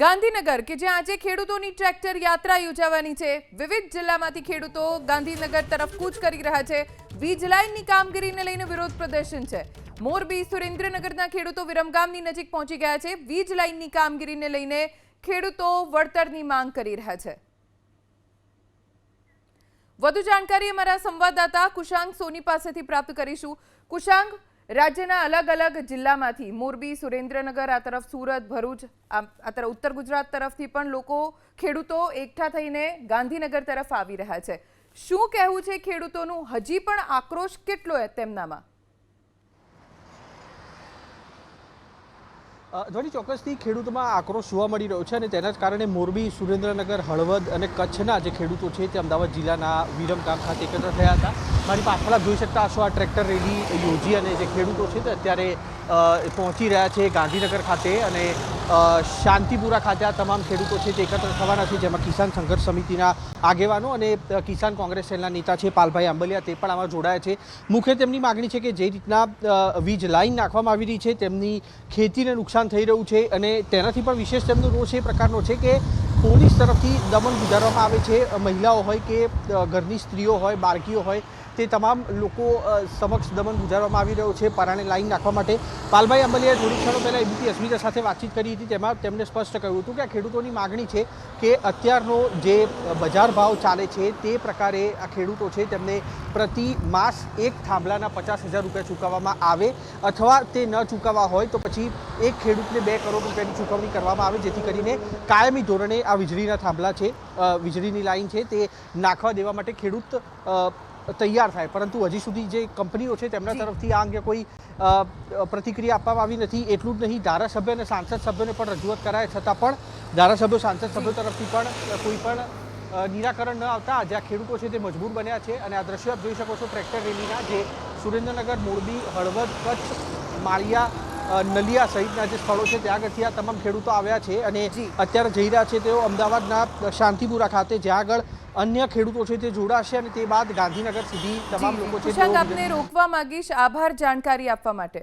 ગાંધીનગર કે જ્યાં આજે ખેડૂતોની ટ્રેક્ટર યાત્રા યોજાવાની છે। વિવિધ જિલ્લામાંથી ખેડૂતો ગાંધીનગર તરફ કૂચ કરી રહ્યા છે। વીજ લાઇનની કામગીરીને લઈને વિરોધ પ્રદર્શન છે। મોરબી સુરેન્દ્રનગરના ખેડૂતો વિરમગામની નજીક પહોંચી ગયા છે। વીજ લાઇનની કામગીરીને લઈને ખેડૂતો વળતરની માંગ કરી રહ્યા છે। વધુ જાણકારી અમારા સંવાદદાતા કુશાંગ સોની પાસેથી પ્રાપ્ત કરીશું। કુશાંગ, રાજ્યના અલગ અલગ જિલ્લામાંથી મોરબી, સુરેન્દ્રનગર, આ તરફ સુરત, ભરૂચ, આ તરફ ઉત્તર ગુજરાત તરફથી પણ લોકો ખેડૂતો એકઠા થઈને ગાંધીનગર તરફ આવી રહ્યા છે। શું કહેવું છે ખેડૂતોનું? હજી પણ આક્રોશ કેટલો તેમનામાં? ધ્વનિ, ચોક્કસથી ખેડૂતોમાં આક્રોશ જોવા મળી રહ્યો છે અને તેના જ કારણે મોરબી, સુરેન્દ્રનગર, હળવદ અને કચ્છના જે ખેડૂતો છે તે અમદાવાદ જિલ્લાના વિરમગામ ખાતે એકત્ર થયા હતા। મારી પાછળ આપ જોઈ શકતા હશો, આ ટ્રેક્ટર રેલી યોજી અને જે ખેડૂતો છે તે અત્યારે પહોંચી રહ્યા છે ગાંધીનગર ખાતે અને શાંતિપુરા ખાતે આ તમામ ખેડૂતો છે તે એકત્ર થવાના છે, જેમાં કિસાન સંઘર્ષ સમિતિના આગેવાનો અને કિસાન કોંગ્રેસ સેલના નેતા છે પાલભાઈ આંબલિયા, તે પણ આમાં જોડાયા છે। મુખ્ય તેમની માગણી છે કે જે રીતના વીજ લાઇન નાખવામાં આવી રહી છે તેમની ખેતીને નુકસાન થઈ રહ્યું છે અને તેનાથી પણ વિશેષ તેમનો રોષ એ પ્રકારનો છે કે પોલીસ તરફથી દમન ગુજારવામાં આવે છે। મહિલાઓ હોય કે ઘરની સ્ત્રીઓ હોય, બાળકીઓ હોય, તે તમામ લોકો સમક્ષ દમન ગુજારવામાં આવી રહ્યો છે પરાણે લાઈન નાખવા માટે। પાલભાઈ આંબલિયાએ થોડી ક્ષણો પહેલાં એબીપી અસ્મિતા સાથે વાતચીત કરી હતી, તેમાં તેમણે સ્પષ્ટ કહ્યું હતું કે આ ખેડૂતોની માગણી છે કે અત્યારનો જે બજાર ભાવ ચાલે છે તે પ્રકારે આ ખેડૂતો છે તેમને પ્રતિ માસ એક થાંભલાના 50,000 રૂપિયા ચૂકવવામાં આવે અથવા તે ન ચૂકવવા હોય તો પછી એક ખેડૂતને 2 કરોડ રૂપિયાની ચૂકવણી કરવામાં આવે, જેથી કરીને કાયમી ધોરણે આ વીજળીના થાંભલા છે, વીજળીની લાઈન છે તે નાખવા દેવા માટે ખેડૂત તૈયાર થાય। પરંતુ હજી સુધી જે કંપનીઓ છે તેમના તરફથી આ અંગે કોઈ પ્રતિક્રિયા આપવામાં આવી નથી। એટલું જ નહીં, ધારાસભ્ય અને સાંસદ સભ્યોને પણ રજૂઆત કરાય છતાં પણ ધારાસભ્યો, સાંસદ સભ્યો તરફથી પણ કોઈ પણ નિરાકરણ ન આવતા આજે આ ખેડૂતો છે તે મજબૂર બન્યા છે અને આ દ્રશ્યો આપ જોઈ શકો છો ટ્રેક્ટર રેલીના, જે સુરેન્દ્રનગર, મોરબી, હળવદ, કચ્છ, માળિયા, નલિયા સહિતના જે સ્થળો છે ત્યાં આગળથી આ તમામ ખેડૂતો આવ્યા છે અને અત્યારે જઈ રહ્યા છે તેઓ અમદાવાદના શાંતિપુરા ખાતે, જ્યાં આગળ અન્ય ખેડૂતો છે તે જોડાશે અને તે બાદ ગાંધીનગર સુધી તમામ લોકો છે। આપને રોકવા માંગીશ, આભાર જાણકારી આપવા માટે।